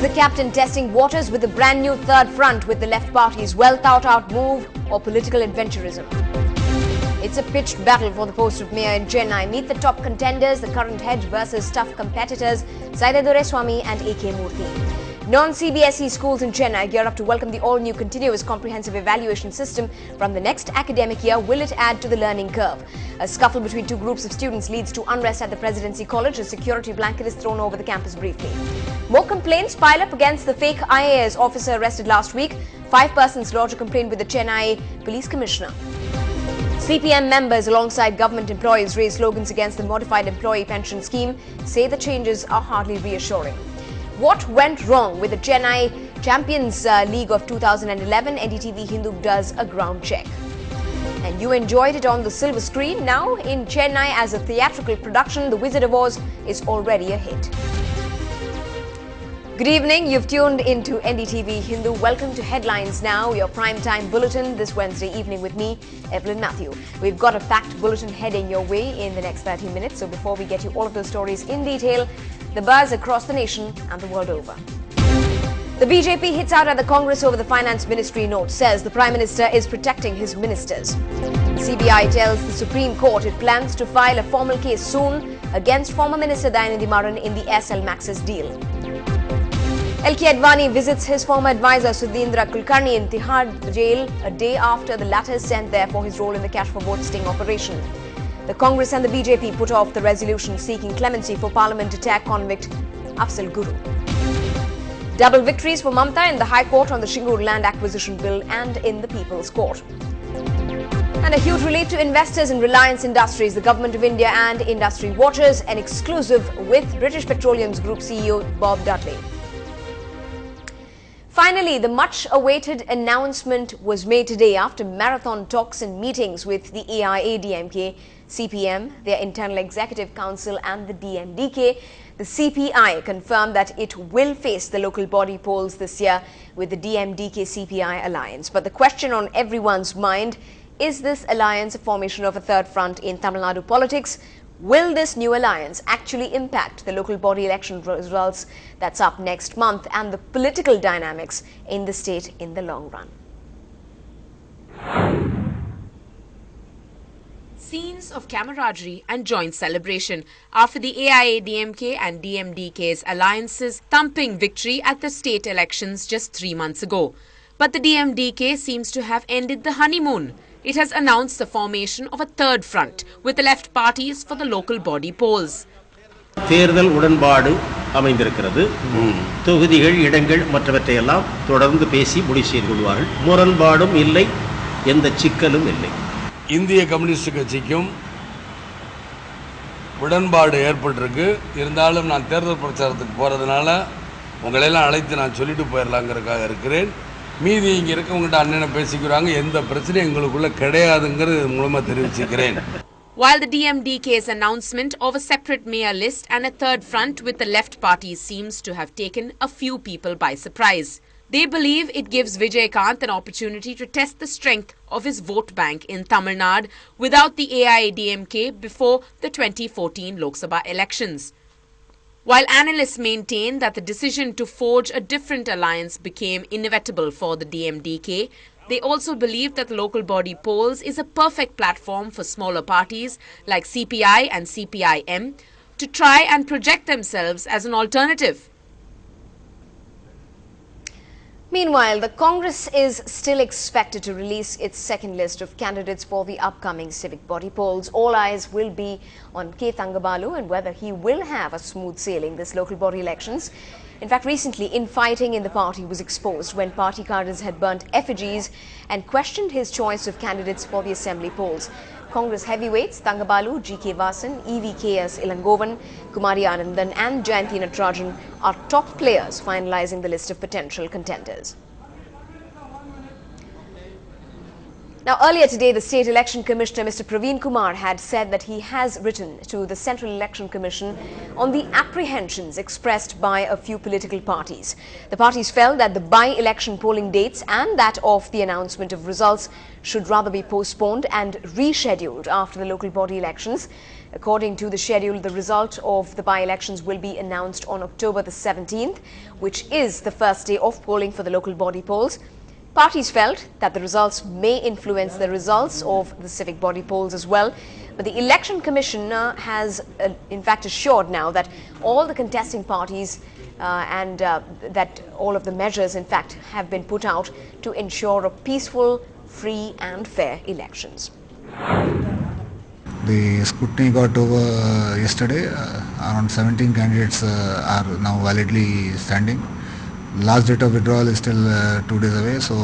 the captain testing waters with a brand new third front with the left party's well thought out move or political adventurism? It's a pitched battle for the post of mayor in Chennai. Meet the top contenders, the current head versus tough competitors, Saida Dureswamy and A.K. Murthy. Non-CBSE schools in Chennai gear up to welcome the all-new continuous comprehensive evaluation system from the next academic year. Will it add to the learning curve? A scuffle between two groups of students leads to unrest at the Presidency College. A security blanket is thrown over the campus briefly. More complaints pile up against the fake IAS officer arrested last week. 5 persons lodged a complaint with the Chennai Police Commissioner. CPM members alongside government employees raise slogans against the modified employee pension scheme, say the changes are hardly reassuring. What went wrong with the Chennai Champions League of 2011? NDTV-HINDU does a ground check. And you enjoyed it on the silver screen. Now in Chennai as a theatrical production, The Wizard of Oz is already a hit. Good evening, you've tuned into NDTV-HINDU. Welcome to Headlines Now, your primetime bulletin this Wednesday evening with me, Evelyn Matthew. We've got a packed bulletin heading your way in the next 30 minutes. So before we get you all of those stories in detail, the buzz across the nation and the world over. The BJP hits out at the Congress over the Finance Ministry note, says the Prime Minister is protecting his ministers. CBI tells the Supreme Court it plans to file a formal case soon against former Minister Dayanidhi Maran in the SL Maxis deal. L.K. Advani visits his former advisor Sudhindra Kulkarni in Tihar jail a day after the latter is sent there for his role in the cash for vote sting operation. The Congress and the BJP put off the resolution seeking clemency for Parliament attack convict Afzal Guru. Double victories for Mamta in the High Court on the Shingur land acquisition bill and in the People's Court. And a huge relief to investors in Reliance Industries, the Government of India and industry watchers, an exclusive with British Petroleum's Group CEO Bob Dudley. Finally, the much-awaited announcement was made today after marathon talks and meetings with the AIADMK, CPM, their Internal Executive Council and the DMDK. The CPI confirmed that it will face the local body polls this year with the DMDK-CPI alliance. But the question on everyone's mind, is this alliance a formation of a third front in Tamil Nadu politics? Will this new alliance actually impact the local body election results that's up next month and the political dynamics in the state in the long run? Scenes of camaraderie and joint celebration after the AIADMK and DMDK's alliance's thumping victory at the state elections just 3 months ago. But the DMDK seems to have ended the honeymoon. It has announced the formation of a third front with the left parties for the local body polls. தேர்தல் உடன்பாடு அமைந்திருக்கிறது. தொகுதிகள், இடங்கள் மற்றவற்றையெல்லாம் தொடர்ந்து பேசி முடிவு செய்து கொள்வார்கள். முரண்பாடும் இல்லை, எந்த சிக்கலும் இல்லை. இந்திய கம்யூனிஸ்ட் கட்சிக்கும் உடன்பாடு ஏற்பட்டிருக்கு. இருந்தாலும் நான் தேர்தல் பிரச்சாரத்துக்கு போறதுனால உங்களை எல்லாம் அழைத்து நான் சொல்லிட்டு போயிரலாம்ங்கறதுக்காக இருக்கிறேன். மீதி இங்க இருக்கவங்கட்ட அண்ணனை பேசிக்குறாங்க. எந்த பிரச்சனையும் எங்களுக்குள்ள கிடையாதுங்கிறது மூலமா தெரிவிச்சுக்கிறேன். While the DMDK's announcement of a separate mayor list and a third front with the left party seems to have taken a few people by surprise. They believe it gives Vijaykanth an opportunity to test the strength of his vote bank in Tamil Nadu without the AIADMK before the 2014 Lok Sabha elections. While analysts maintain that the decision to forge a different alliance became inevitable for the DMDK, they also believe that the local body polls is a perfect platform for smaller parties like CPI and CPIM to try and project themselves as an alternative. Meanwhile, the Congress is still expected to release its second list of candidates for the upcoming civic body polls. All eyes will be on K. Thangabalu and whether he will have a smooth sailing this local body elections. In fact, recently, infighting in the party was exposed when party cadres had burnt effigies and questioned his choice of candidates for the assembly polls. Congress heavyweights Thangabalu, G.K. Vasan, EVKS Ilangovan, Kumari Anandan and Jayanthi Natarajan are top players finalizing the list of potential contenders. Now, earlier today, the State Election Commissioner, Mr. Praveen Kumar, had said that he has written to the Central Election Commission on the apprehensions expressed by a few political parties. The parties felt that the by-election polling dates and that of the announcement of results should rather be postponed and rescheduled after the local body elections. According to the schedule, the result of the by-elections will be announced on October the 17th, which is the first day of polling for the local body polls. Parties felt that the results may influence the results of the civic body polls as well. But the Election Commission has in fact assured now that all the contesting parties and that all of the measures in fact have been put out to ensure a peaceful, free and fair elections. The scrutiny got over yesterday. Around 17 candidates are now validly standing. Last date of withdrawal is still 2 days away, so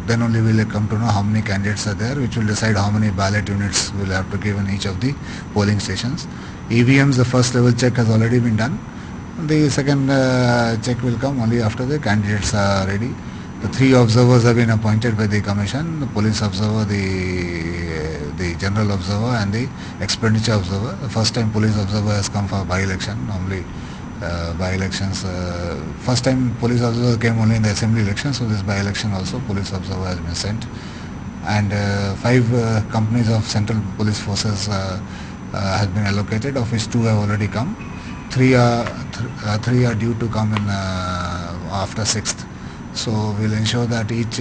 then only we will come to know how many candidates are there, which will decide how many ballot units we will have to give in each of the polling stations. EVMs, the first level check has already been done. The second check will come only after the candidates are ready. The 3 observers have been appointed by the commission: the police observer, the general observer and the expenditure observer. The first time police observer has come for by-election. Normally by-elections, first time police observer came only in the assembly election, so this by-election also police observer has been sent. And 5 companies of central police forces has been allocated, of which 2 have already come. 3 are due to come in after 6th. So we'll ensure that each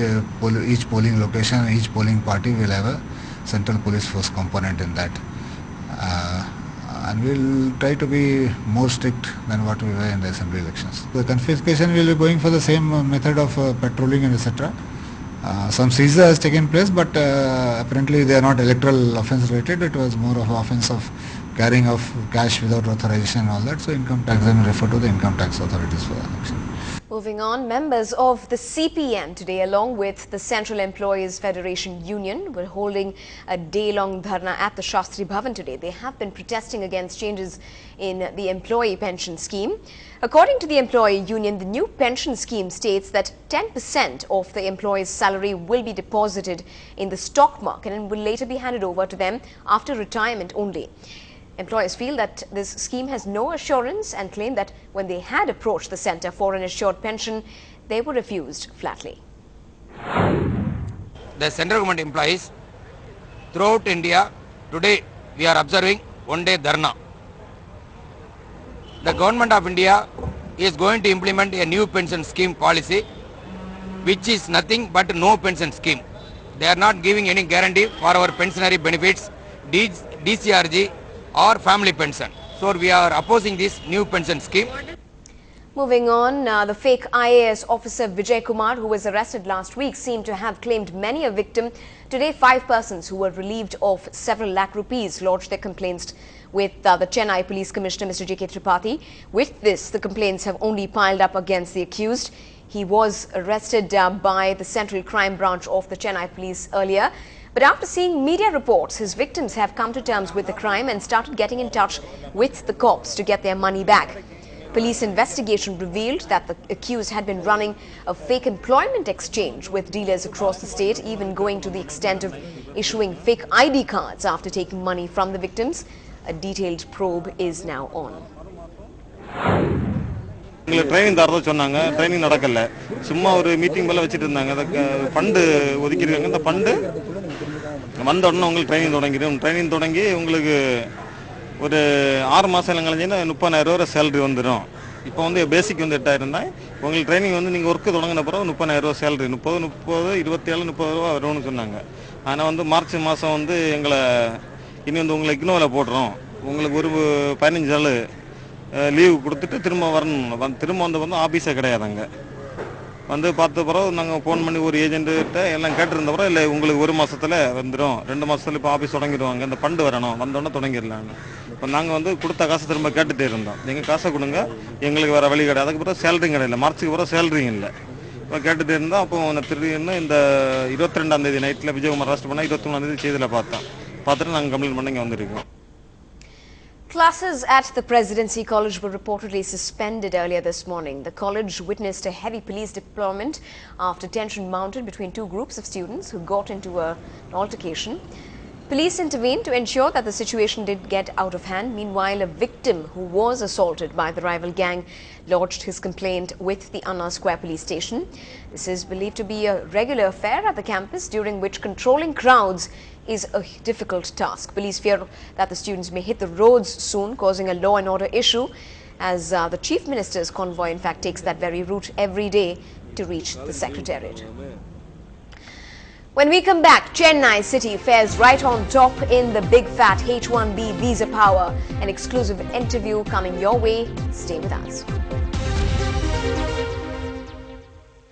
polling location, each polling party will have a central police force component in that. And we'll try to be more strict than what we were in the assembly elections. The confiscation will be going for the same method of patrolling and etc. Some seizure has taken place, but apparently they are not electoral offence related. It was more of offence of carrying of cash without authorization and all that. So income tax, they will refer to the income tax authorities for action. Moving on, members of the CPM today, along with the Central Employees Federation Union, were holding a day-long dharna at the Shastri Bhavan today. They have been protesting against changes in the employee pension scheme. According to the employee union, the new pension scheme states that 10% of the employee's salary will be deposited in the stock market and will later be handed over to them after retirement only. Employers feel that this scheme has no assurance and claim that when they had approached the centre for an assured pension, they were refused flatly. The central government employees throughout India, today we are observing one-day dharna. The government of India is going to implement a new pension scheme policy, which is nothing but no pension scheme. They are not giving any guarantee for our pensionary benefits, DCRG, or family pension. So we are opposing this new pension scheme. Moving on, the fake IAS officer Vijay Kumar, who was arrested last week, seemed to have claimed many a victim. Today, 5 persons who were relieved of several lakh rupees lodged their complaints with the Chennai Police Commissioner, Mr. J.K. Tripathi. With this, the complaints have only piled up against the accused. He was arrested by the Central Crime Branch of the Chennai Police earlier. But after seeing media reports, his victims have come to terms with the crime and started getting in touch with the cops to get their money back. Police investigation revealed that the accused had been running a fake employment exchange with dealers across the state, even going to the extent of issuing fake ID cards after taking money from the victims. A detailed probe is now on. Training தரதா சொன்னாங்க training நடக்கல சும்மா ஒரு meeting போல வச்சிட்டு இருந்தாங்க அத fund ஒதுக்கிருக்காங்க அந்த ஃபண்ட் வந்த உடனே உங்களுக்கு ட்ரைனிங் தொடங்கி உங்களுக்கு ஒரு 6 மாசம் கழிஞ்சா 30000 ரூபாய் salary வந்துரும் இப்போ வந்து பேசிக் வந்து 8000 தான் உங்களுக்கு ட்ரைனிங் வந்து நீங்க வர்க் தொடங்கின பிறகு 30000 ரூபாய் salary 30 27 30 ரூபாய் வரும்னு சொன்னாங்க ஆனா வந்து மார்ச் மாசம் வந்து எங்களை இனி வந்து உங்களுக்கு இக்னோல போடுறோம் உங்களுக்கு ஒரு 15 நாள் லீவ் கொடுத்துட்டு திரும்ப வரணும் திரும்ப வந்து ஆபீஸே கிடையாதுங்க வந்து பார்த்த பிறகு நாங்கள் ஃபோன் பண்ணி ஒரு ஏஜென்ட்டு எல்லாம் கேட்டிருந்த பிறகு இல்லை உங்களுக்கு 1 மாசத்துல வந்துடும் 2 மாசத்துல இப்போ ஆபீஸ் தொடங்கிடுவாங்க இந்த ஃபண்டு வரணும் வந்தோடனே தொடங்கிடலான்னு இப்போ நாங்கள் வந்து கொடுத்த காசை திரும்ப கேட்டுகிட்டே இருந்தோம் நீங்கள் காசை கொடுங்க எங்களுக்கு வேறு வழி கிடையாது அதுக்கு பிறகு சேலரியும் கிடையாது மார்ச்சுக்கு பிறகு சேலரியும் இல்லை இப்போ கேட்டுகிட்டே இருந்தோம் அப்போ திடீர்னு இந்த 22ஆம் தேதி நைட்டில் விஜயகுமார் அரெஸ்ட் பண்ணால் 23ஆம் தேதி செய்தியில் பார்த்துட்டு நாங்கள் கம்ப்ளைண்ட் பண்ணி இங்கே வந்திருக்கோம். Classes at the Presidency College were reportedly suspended earlier this morning. The college witnessed a heavy police deployment after tension mounted between two groups of students who got into an altercation. Police intervened to ensure that the situation did get out of hand. Meanwhile, a victim who was assaulted by the rival gang lodged his complaint with the Anna Square police station. This is believed to be a regular affair at the campus, during which controlling crowds is a difficult task. Police fear that the students may hit the roads soon, causing a law and order issue, as the Chief Minister's convoy in fact takes that very route every day to reach the Secretariat. When we come back, Chennai City fares right on top in the big fat H-1B visa power. An exclusive interview coming your way. Stay with us.